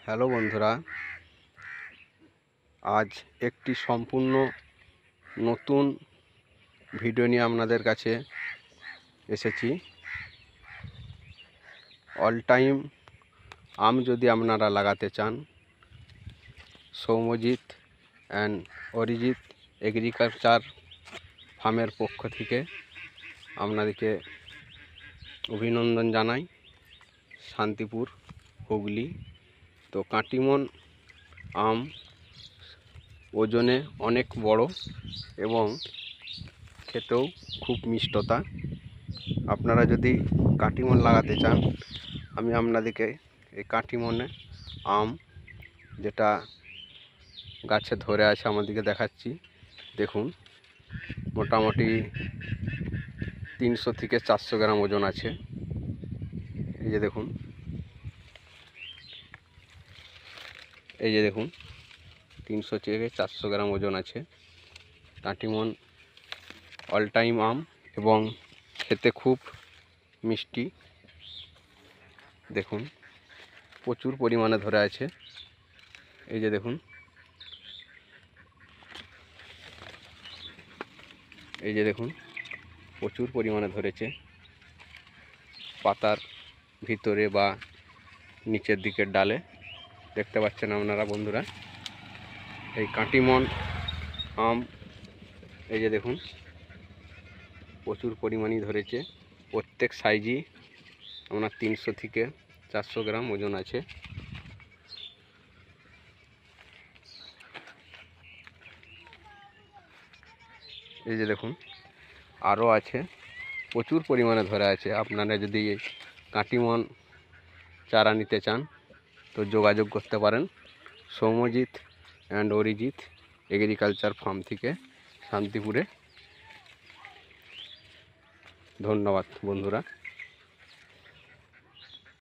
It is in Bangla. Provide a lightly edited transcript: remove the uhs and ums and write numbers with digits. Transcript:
হ্যালো বন্ধুরা, আজ একটি সম্পূর্ণ নতুন ভিডিও নিয়ে আপনাদের কাছে এসেছি। অল টাইম আম যদি আপনারা লাগাতে চান, সৌম্যজিৎ অ্যান্ড অরিজিৎ এগ্রিকালচার ফার্মের পক্ষ থেকে আপনাদেরকে অভিনন্দন জানাই। শান্তিপুর, হুগলি। তো কাটিমন আম ওজনে অনেক বড় এবং খেতেও খুব মিষ্টতা। আপনারা যদি কাটিমন লাগাতে চান, আমি আপনাদেরকে এই কাটিমনে আম যেটা গাছে ধরে আছে আমাদেরকে দেখাচ্ছি। দেখুন, মোটামুটি 300 থেকে 400 গ্রাম ওজন আছে। এই যে দেখুন, এই যে দেখুন 300 থেকে 400 গ্রাম ওজন আছে। কাটিমন অল টাইম আম এবং খেতে খুব মিষ্টি। দেখুন, প্রচুর পরিমাণে ধরে আছে। এই যে দেখুন, এই যে দেখুন প্রচুর পরিমাণে ধরেছে। পাতার ভিতরে বা নিচের দিকের ডালে দেখতে পাচ্ছেন আপনারা বন্ধুরা। এই কাটিমন আম এই যে দেখুন প্রচুর পরিমাণই ধরেছে। প্রত্যেক সাইজই আপনার 300 থেকে 400 গ্রাম ওজন আছে। এই যে দেখুন আরও আছে, প্রচুর পরিমাণে ধরে আছে। আপনারা যদি কাটিমন চারা নিতে চান তো যোগাযোগ করতে পারেন Soumyajit and Arijit agriculture farm থেকে, শান্তিপুরে। ধন্যবাদ বন্ধুরা।